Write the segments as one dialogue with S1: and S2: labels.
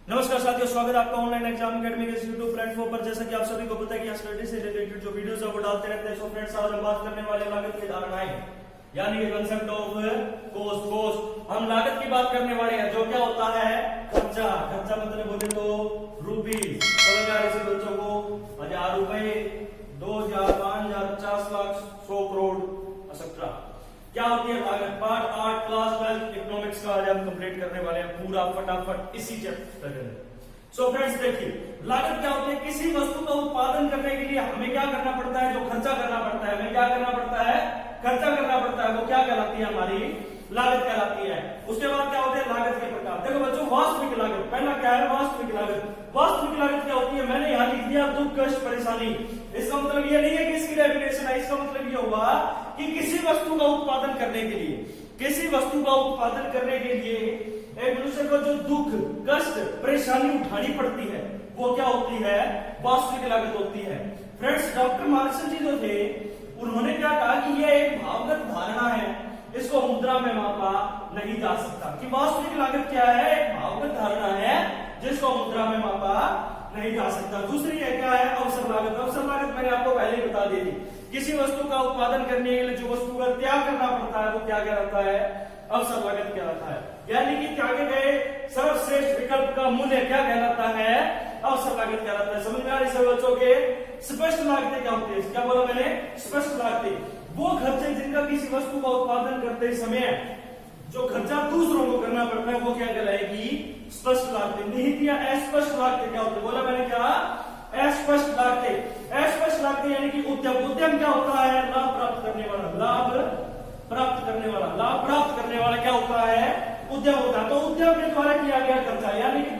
S1: नमस्कार साथियों, स्वागत है आपका ऑनलाइन एग्जाम अकेडमी के यूट्यूब प्लेटफॉर्म पर। जैसा कि आप सभी को पता है कि स्टडी से रिलेटेड जो वीडियोस है वो डालते रहते हैं। सो फ्रेंड्स, आज हम बात करने वाले लागत की धारणाएं यानी कि कंसेप्ट ऑफ कॉस्ट। हम लागत की बात करने वाले हैं, जो क्या होता है खर्चा। खर्चा मतलब बोले तो रुपीज, समझ आ रही है बच्चों को। 1000 रुपए, 2000, 5000, 50 लाख, 100 करोड़, एक्सेट्रा। क्या होती है लागत? पार्ट 8 क्लास 12 इकोनॉमिक्स का आज हम कंप्लीट करने वाले हैं पूरा फटाफट इसी चैप्टर में। सो फ्रेंड्स, देखिए लागत क्या होती है। किसी वस्तु का उत्पादन करने के लिए हमें क्या करना पड़ता है? जो खर्चा करना पड़ता है, हमें क्या करना पड़ता है? खर्चा करना पड़ता है। वो क्या कहलाती है? हमारी लागत कहलाती है। उसके बाद क्या होते हैं लागत के प्रकार। देखो बच्चों, वास्तविक लागत पहला क्या है? वास्तविक लागत। वास्तविक लागत क्या होती है? मैंने यहां लिख दिया दुख, कष्ट, परेशानी। इसका मतलब ये नहीं है कि इसकी डेफिनेशन है। इसका मतलब ये हुआ कि किसी वस्तु का उत्पादन करने के लिए, किसी वस्तु का उत्पादन करने के लिए एक मनुष्य को जो दुख, कष्ट, परेशानी उठानी पड़ती है, वो क्या होती है? वास्तविक लागत होती है। फ्रेंड्स, डॉक्टर मार्क्सन जी जो थे, उन्होंने क्या कहा कि यह एक भावगत धारणा है, इसको मुद्रा में मापा नहीं जा सकता। कि वास्तविक लागत क्या है? एक भावगत धारणा है जिसको मुद्रा में मापा नहीं जा सकता। दूसरी है क्या है? अवसर लागत। अवसर लागत मैंने आपको पहले ही बता दी थी। किसी वस्तु का उत्पादन करने के लिए जो वस्तु का त्याग करना पड़ता है, वो क्या कहलाता है? अवसर लागत कहलाता है। यानी कि त्यागे गए सर्वश्रेष्ठ विकल्प का मूल्य क्या कहलाता है? अवसर लागत कहलाता है। समझ में आ रही है बच्चों के? स्पष्ट लागतें क्या होती है? क्या बोला मैंने? स्पष्ट लागतें वो खर्चे जिनका किसी वस्तु का उत्पादन करते समय जो खर्चा दूसरों को करना पड़ता है, वो क्या कहलाएगी? स्पष्ट लागतें। निहित या अस्पष्ट लागतें क्या होती है? बोला मैंने क्या? अस्पष्ट लागतें। अस्पष्ट लागतें यानी कि उद्यम। उद्यम क्या होता है? लाभ प्राप्त करने वाला। लाभ प्राप्त करने वाला। लाभ प्राप्त करने वाला क्या होता है? उद्यम होता है। तो उद्यम के द्वारा किया गया खर्चा, यानी कि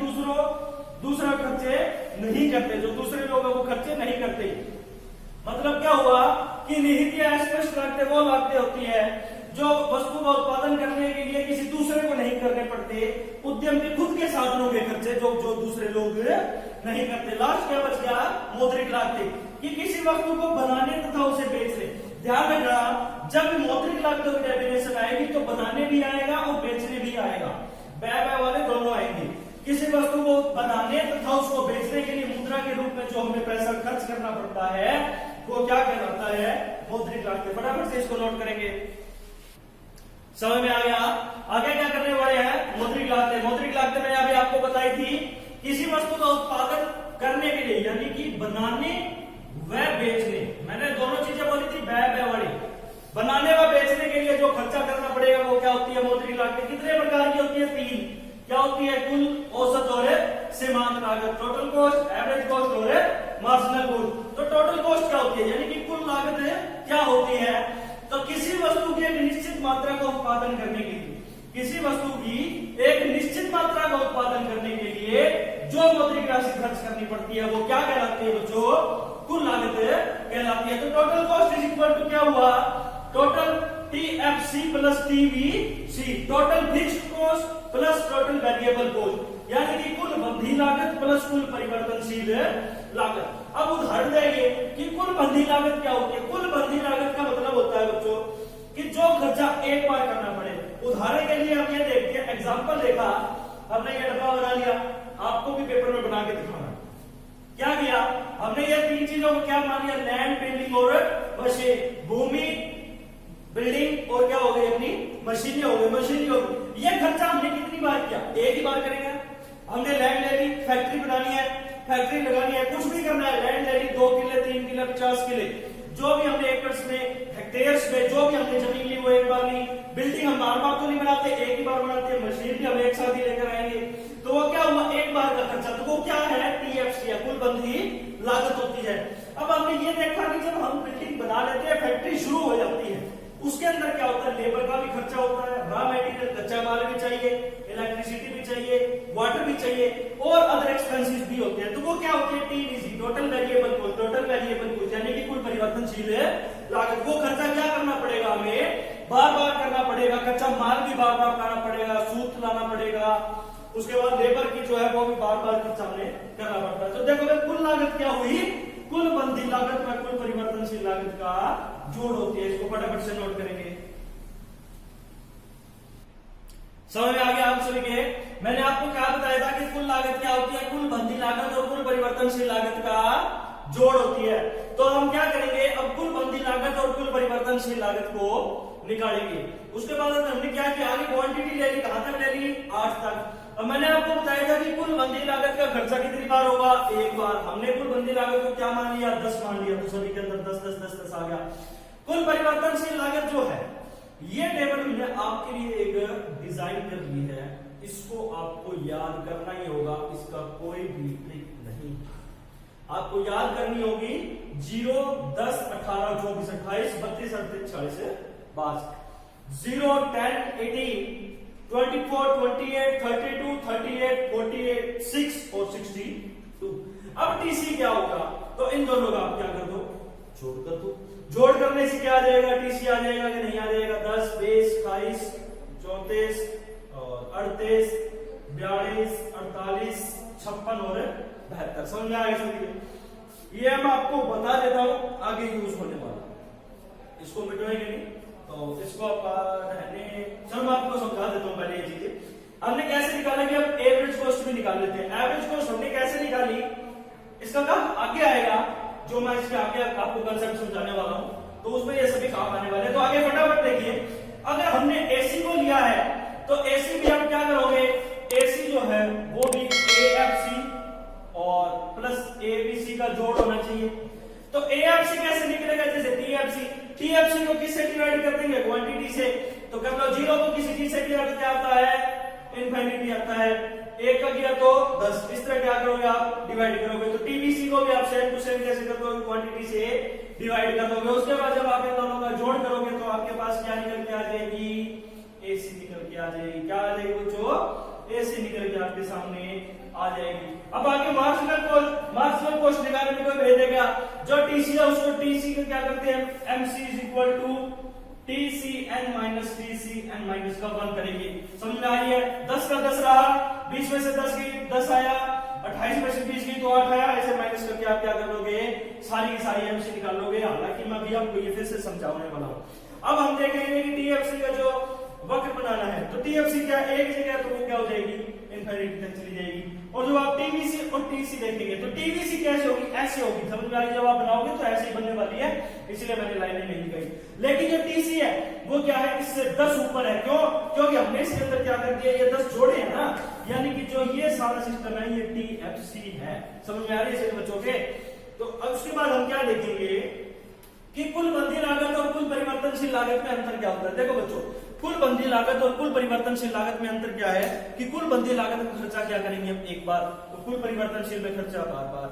S1: दूसरा खर्चे नहीं करते, जो दूसरे लोग वो खर्चे नहीं करते। मतलब क्या हुआ कि निहित या अस्पष्ट लागतें वो लागतें होती है जो वस्तु का उत्पादन करने के लिए किसी दूसरे को नहीं करने पड़ते। उद्यम के खुद के साधनों के खर्चे जो दूसरे लोग नहीं करते। लास्ट क्या बच गया? मौद्रिक लागतें, कि किसी वस्तु को बनाने तथा उसे बेचने। ध्यान रखना, जब मौद्रिक लागतों की डेफिनेशन आएगी तो बनाने भी आएगा और बेचने भी आएगा। व्यय वाले दोनों आएंगे। किसी वस्तु को बनाने तथा उसको बेचने के लिए मुद्रा के रूप में जो हमें पैसा खर्च करना पड़ता है, वो क्या कहलाता है? मौद्रिक लागतें। फटाफट से इसको नोट करेंगे, समझ में आ गया? आगे क्या करने वाले हैं? मौद्रिक लागतें। मौद्रिक लागतें मैंने अभी आपको बताई थी, किसी वस्तु का उत्पादन करने के लिए, यानी कि बनाने व बेचने। मैंने दोनों चीजें बोली थी, व्यय वाली। बनाने व बेचने के लिए जो खर्चा करना पड़ेगा वो क्या होती है? मौद्रिक लागतें। कितने प्रकार की होती है? 3। क्या होती है? कुल, औसत और सीमांत लागत। टोटल कॉस्ट, एवरेज कॉस्ट और मार्जिनल कॉस्ट। तो टोटल कॉस्ट क्या होती है? यानी कि कुल लागत क्या होती है? तो किसी वस्तु की एक निश्चित मात्रा का उत्पादन करने के लिए, किसी वस्तु की एक निश्चित मात्रा का उत्पादन करने के लिए जो मौद्रिक राशि खर्च करनी पड़ती है, वो क्या कहलाती है बच्चों? कुल लागत कहलाती है। तो total cost is equal to क्या हुआ? Total TFC plus TVC, total fixed cost plus total variable cost, यानी कि कुल बंधी लागत प्लस कुल परिवर्तनशील लागत। अब उदाहरण देंगे कि कुल बंधी लागत क्या होती है? कुल बंधी लागत का मतलब होता है बच्चों कि जो खर्चा एक बार करना पड़े। उदाहरण के लिए हम ये देखते हैं, एग्जाम्पल देखा, हमने ये डब्बा बना लिया, आपको भी पेपर में बना के दिखाना। क्या किया हमने? ये 3 चीजों को क्या मान लिया? लैंड, बिल्डिंग और मशीन। भूमि, बिल्डिंग और क्या हो गई? अपनी मशीनें हो गई। मशीनें हो गई। ये खर्चा हमने कितनी बार किया? एक ही बार करेंगे। हमने लैंड ले ली, फैक्ट्री बनानी है, फैक्ट्री लगानी है, कुछ भी करना है। लैंड ले ली, 2 किले, 3 किले, 50 किले, जो भी हमने एकर्स में, हेक्टेयर्स में जो भी हमने जमीन ली वो एक बार ली। बिल्डिंग हम बार बार तो नहीं बनाते, एक ही बार बनाते हैं। मशीन भी हम एक साथ ही लेकर आएंगे। तो वो क्या हुआ? एक बार का खर्चा। तो वो क्या है? TFC है, कुल बंधी लागत होती है। अब हमने ये देखा कि जब हम बिल्डिंग बना लेते हैं, फैक्ट्री शुरू हो जाती है, उसके अंदर क्या होता है? लेबर का भी खर्चा होता है, रॉ मटेरियल, कच्चा माल भी चाहिए, इलेक्ट्रिसिटी भी चाहिए, वाटर भी चाहिए और अदर एक्सपेंसेस भी होते हैं। तो वो क्या होती है? TVC, total variable cost. Total variable cost यानी कि कुल परिवर्तनशील लागत। वो खर्चा क्या करना पड़ेगा? हमें बार बार करना पड़ेगा। कच्चा माल भी बार बार लाना पड़ेगा, सूत लाना पड़ेगा, उसके बाद लेबर की जो है वो भी बार बार खर्चा हमें करना पड़ता है। तो देखो कुल लागत क्या हुई? कुल बंधी लागत में कुल परिवर्तनशील लागत का जोड़ होती है। इसको फटाफट से नोट करेंगे। समझ में आ गया आप सभी के? मैंने आपको क्या बताया था कि कुल लागत लागत क्या होती है? कुल बंदी लागत और कुल परिवर्तनशील लागत का जोड़ होती है। तो हम क्या करेंगे, अब कुल बंदी लागत और कुल परिवर्तनशील लागत को निकालेंगे। उसके बाद हमने क्या किया, आगे क्वांटिटी ले ली, कहां तक ले ली? 8 तक। अब मैंने आपको बताया था कि कुल बंदी लागत का खर्चा कितनी बार होगा? एक बार। हमने कुल बंदी लागत को क्या मान लिया? 10 मान लिया, तो सभी के अंदर 10 10 10 10 आ गया। कुल परिवर्तनशील लागत जो है, ये टेबल मैंने आपके लिए एक डिजाइन कर ली है, इसको आपको याद करना ही होगा, इसका कोई भी ट्रिक नहीं। आपको याद करनी होगी 0 10 18 24 28 32 38 40 62 0 10 18 24 28 32 38 48 6 और 62। अब टीसी क्या होगा? तो इन दोनों का आप क्या कर दो? जोड़ कर दो। जोड़ करने से क्या आ जाएगा? टीसी आ जाएगा कि नहीं आ जाएगा? 10 20 28 34 और 38 42 48 56 और 72। समझ में आ गया सभी? ये मैं आपको बता देता हूं, आगे यूज होने वाला। इसको मिटवाएंगे नहीं, तो इसको चलो मैं आपको समझा देता हूं पहले ये चीजें। हमने कैसे निकाला कि अब एवरेज कॉस्ट भी निकाल लेते हैं। एवरेज कॉस्ट हमने कैसे निकाली, इसका काम आगे आएगा, जो मैं इसके आगे आपको कंसेप्ट समझाने वाला हूं, तो उसमें ये सभी काम आने वाले हैं। तो आगे फटाफट देखिए, अगर हमने एसी को लिया है तो एसी भी हम क्या करोगे? एसी जो है वो भी एएफसी और प्लस एबीसी का जोड़ होना चाहिए। तो एएफसी कैसे निकलेगा? जैसे टीएफसी, टीएफसी को किससे डिवाइड कर देंगे? क्वांटिटी से। तो कर लो, 0 को किसी चीज से डिवाइड क्या आता है? इनफिनिटी आता है। 1 का किया तो 10। इस तरह क्या करोगे आप? डिवाइड करोगे। तो टीबीसी को भी आप सेम टू सेम कैसे कर दोगे? क्वांटिटी से डिवाइड कर दोगे। उसके बाद जब आप इन दोनों का जोड़ करोगे तो आपके पास क्या निकल के आ जाएगी? एसी निकल के आ जाएगी। क्या आ जाएगी बच्चों? एसी निकल के आपके सामने आ जाएगी। अब आगे मार्जिनल कॉस्ट निकालने में कोई भेज देगा, जो टीसी है उसको टीसी को क्या करते हैं? MC is equal to TCN minus TCN minus का 1 करेंगे। समझ में आई है? 10 का 10 रहा, 20 में से 10 गई 10 आया, 28 में से 20 गई तो 8 आया। ऐसे माइनस करके आप क्या करोगे? सारी की सारी एमसी निकाल लोगे। हालांकि मैं भी आपको ये फिर से समझाने वाला हूं। अब हम देखेंगे कि टीएफसी का जो वक्र बनाना है, तो टीएफसी क्या एक जगह, तो वो क्या हो जाएगी? इनफिनिटी तक चली जाएगी। और जब आप टीवीसी और टीसी देखेंगे तो टीवीसी कैसे होगी? ऐसे होगी। समझ में आ गई? जब आप बनाओगे तो ऐसे ही बनने वाली है, इसलिए मैंने लाइनें नहीं दिखाई। लेकिन जो टीसी है वो क्या है? इससे 10 ऊपर है। क्यों? क्योंकि हमने इसके अंदर क्या कर दिया? ये 10 जोड़े हैं ना, यानी कि जो ये सारा सिस्टम है ये टीएफसी है। समझ में आ रही है बच्चों के? तो अब उसके बाद हम क्या देखेंगे कि कुल बंदी लागत और कुल परिवर्तनशील लागत में अंतर क्या होता है। देखो बच्चों, कुल बंदी लागत और कुल परिवर्तनशील लागत में अंतर क्या है कि कुल बंदी लागत में खर्चा क्या करेंगे हम एक बार, तो कुल परिवर्तनशील में खर्चा बार बार।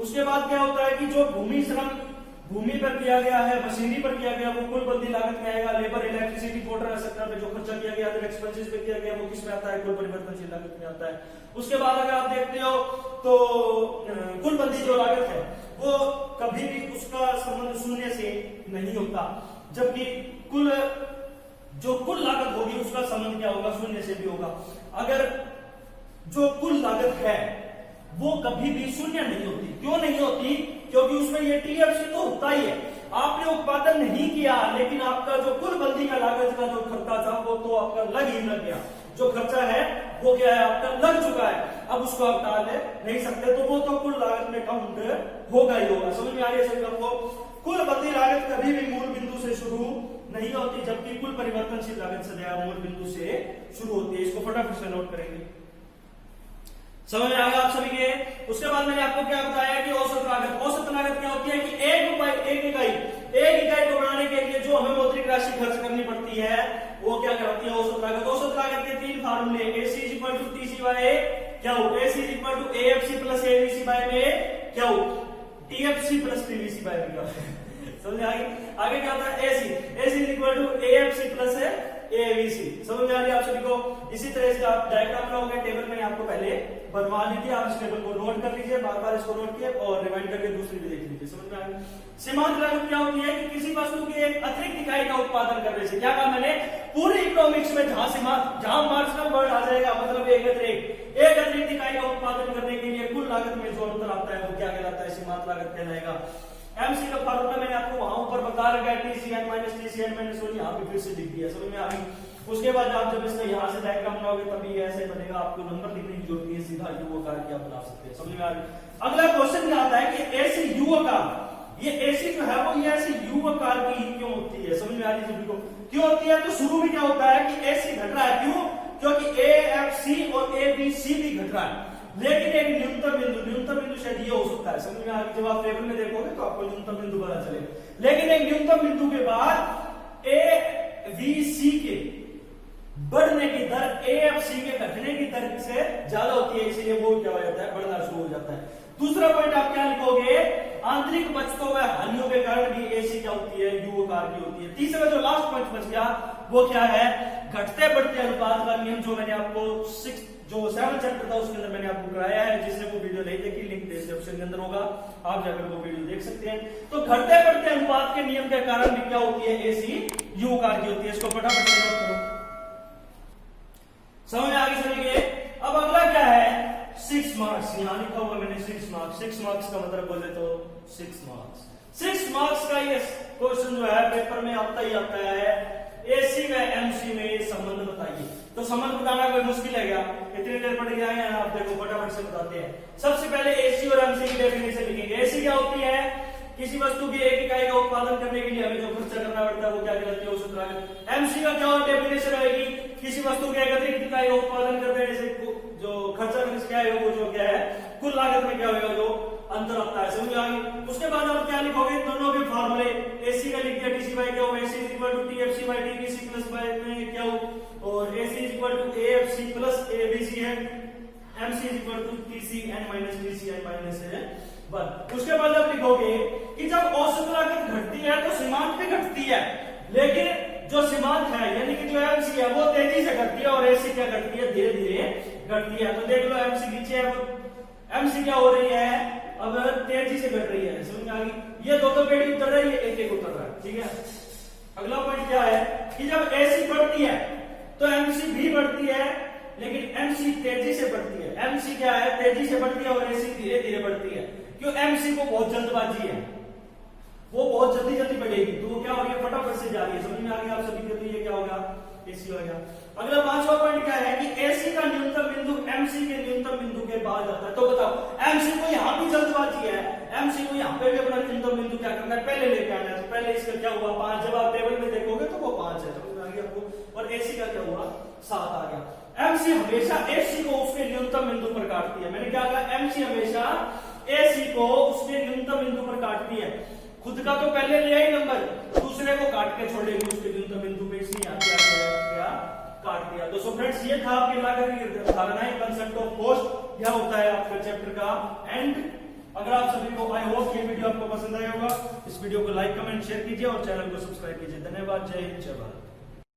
S1: उसके बाद क्या होता है कि जो भूमि श्रम भूमि पर किया गया है, मशीनरी पर किया गया, वो कुल बंदी लागत में आएगा। लेबर, इलेक्ट्रिसिटी, वाटर एक्सेट्रा पे जो खर्चा किया गया, अदर एक्सपेंसेस पे किया गया, वो किस में आता है? कुल परिवर्तनशील लागत में आता है। उसके बाद अगर आप देखते हो तो कुल बंदी जो लागत है वो कभी भी उसका संबंध शून्य से नहीं होता, जबकि कुल लागत होगी उसका संबंध क्या होगा? शून्य से भी होगा। अगर जो कुल लागत है वो कभी भी शून्य नहीं होती। क्यों नहीं होती? क्योंकि उसमें ये टीएफसी तो होता ही है। आपने उत्पादन नहीं किया, लेकिन आपका जो कुल बंदी का लागत का जो खर्चा था वो तो आपका लग ही लग गया। जो खर्चा है वो क्या है? आपका लग चुका है। अब उसको आप टाल नहीं सकते, तो वो तो कुल लागत में काउंट होगा ही होगा। समझ में आ रही है सभी आपको? कुल बंदी लागत कभी भी मूल बिंदु से शुरू नहीं होती, जबकि कुल परिवर्तनशील लागत सदैव मूल बिंदु से शुरू होती है। इसको फटाफट से नोट करेंगे। समझ में आ गया आप सभी के? उसके बाद मैंने आपको क्या बताया कि औसत लागत क्या होती है कि एक इकाई को बनाने के लिए जो हमें मौद्रिक राशि खर्च करनी पड़ती है वो क्या कहलाती है? औसत लागत। औसत लागत के 3 फार्मूले, AC equal to TC by क्या हो? AC equal to AFC plus ABC by में क्या हो? TFC प्लस TVC बाय में। समझ आगे क्या होता है? AC equal to AFC plus ABC। समझ में आ रही है आप सभी को? इसी तरह से आप डायग्राम बनाओगे, टेबल में आपको पहले बनवा लीजिए, आप इस टेबल को नोट कर लीजिए, बार बार इसको नोट किए और रिवाइंड करके दूसरी भी देख लीजिए। समझ में आ गई? सीमांत लागत क्या होती है कि किसी वस्तु की एक अतिरिक्त इकाई का उत्पादन करने से, क्या कहा मैंने? पूरी इकोनॉमिक्स में जहां मार्जिनल वर्ड आ जाएगा, मतलब एक अतिरिक्त इकाई का उत्पादन करने के लिए कुल लागत में जो अंतर आता है वो क्या कहलाता है? सीमांत लागत कहलाएगा। एमसी का फार्मूला मैंने आपको वहां ऊपर बता रखा है, TCN माइनस TCN माइनस 1, यहाँ पे फिर से लिख दिया। समझ में आ गई? उसके बाद आप जब इसका यहाँ से डायग्राम बनाओगे तभी ऐसे बनेगा, आपको नंबर लिखने की जरूरत नहीं है, सीधा यू आकार की आप बना सकते हैं। समझ में आ रही। अगला क्वेश्चन क्या आता है कि ऐसे यू आकार, ये ऐसी जो है वो ये ऐसे यू आकार की क्यों होती है? समझ में आ रही है सभी को क्यों होती है? तो शुरू में क्या होता है कि ऐसी घट रहा है, क्यों? क्योंकि ए एफ सी और ए बी सी भी घट रहा है, लेकिन एक न्यूनतम बिंदु शायद ये हो सकता है। समझ में आ रही। जब आप टेबल में देखोगे तो आपको न्यूनतम बिंदु पता चलेगा, लेकिन एक न्यूनतम बिंदु के बाद ए बी सी के बढ़ने की दर ए एफ सी के घटने की दर से ज्यादा होती है, इसलिए वो क्या हो जाता है, बढ़ना शुरू हो जाता है। दूसरा पॉइंट आप क्या लिखोगे, आंतरिक बचतों व हानियों के कारण भी एसी क्या होती है, यू आकार की होती है। तीसरा जो लास्ट पॉइंट बच गया वो क्या है, घटते बढ़ते अनुपात का नियम, जो मैंने आपको 7 चैप्टर था उसके अंदर मैंने आपको कराया है। जिसने वो वीडियो नहीं देखी, लिंक डिस्क्रिप्शन के अंदर होगा, आप जाकर वो वीडियो देख सकते हैं। तो घटते बढ़ते अनुपात के नियम के कारण भी क्या होती है, एसी यू आकार की होती है। इसको फटाफट से नोट करो, समझ में आगे चलिए। अब अगला क्या है, 6 मार्क्स। यहां लिखा हुआ मैंने 6 मार्क्स। 6 मार्क्स का मतलब बोले तो 6 मार्क्स। 6 मार्क्स का ये क्वेश्चन जो है पेपर में आता ही आता है, एसी व एमसी में संबंध बताइए। तो संबंध बताना कोई मुश्किल है क्या, इतनी देर पड़ गया है, आप देखो फटाफट से बताते हैं। सबसे पहले एसी और एमसी की डेफिनेशन लिखेंगे। एसी क्या होती है, किसी वस्तु की एक इकाई का उत्पादन करने के लिए हमें जो खर्चा करना पड़ता है वो क्या कहलाती है, सूत्र। एमसी का क्या डेफिनेशन आएगी, किसी वस्तु के अतिरिक्त इकाई का उत्पादन करने जैसे जो खर्चा क्या है वो जो क्या है कुल लागत में क्या होगा, जो अंतर आता है। समझ आ गई। उसके बाद आप क्या लिखोगे, दोनों के फॉर्मूले। एसी का लिख दिया टीसी बाई क्या हो, AC is equal to TFC by TBC plus by में क्या हो, और AC is equal to AFC plus ABC है, MC is equal to TC N minus TC N minus है 1। उसके बाद आप लिखोगे कि जब औसत लागत घटती है तो सीमांत भी घटती है, लेकिन जो सीमांत है यानी कि जो एमसी है वो तेजी से घटती है और एसी क्या घटती है, धीरे धीरे घटती है। तो देख लो एमसी नीचे है, एमसी क्या हो रही है, अब तेजी से घट रही है। समझ में आ गई। ये दो पेड़ी उतर रही है, एक एक उतर रहा है, ठीक है। अगला पॉइंट क्या है कि जब एसी बढ़ती है तो एमसी भी बढ़ती है, लेकिन एमसी तेजी से बढ़ती है। एमसी क्या है, तेजी से बढ़ती है और एसी धीरे धीरे बढ़ती है। क्यों, एमसी को बहुत जल्दबाजी है, वो बहुत जल्दी जल्दी बढ़ेगी, तो वो क्या हो गया, फटाफट से जा रही है। समझ में आ गया आप सभी को। तो ये क्या होगा, एसी हो गया। अगला 5वां पॉइंट क्या है कि एसी का न्यूनतम बिंदु एमसी के न्यूनतम बिंदु के बाद आता है। तो बताओ एमसी को यहाँ भी जल्दबाजी है, एमसी को यहाँ पे भी अपना न्यूनतम बिंदु क्या करना है, पहले लेके आना है। तो पहले इसका क्या हुआ, 5। जब आप टेबल में देखोगे तो वो 5 है, समझ में आ गया आपको। और एसी का क्या हुआ, 7 आ गया। एमसी हमेशा एसी को उसके न्यूनतम बिंदु पर काटती है। मैंने क्या कहा, एमसी हमेशा एसी को उसके न्यूनतम बिंदु पर काटती है। खुद का तो पहले ले आई नंबर, दूसरे को काट के छोड़ेगी उसके न्यूनतम बिंदु पे, इसलिए क्या काट दिया। तो सो फ्रेंड्स ये था आपके लागत की धारणाएं, कंसेप्ट ऑफ कॉस्ट। यह होता है आपका चैप्टर का एंड। अगर आप सभी को आई होप ये वीडियो आपको पसंद आया होगा, इस वीडियो को लाइक कमेंट शेयर कीजिए और चैनल को सब्सक्राइब कीजिए। धन्यवाद, जय हिंद, जय भारत।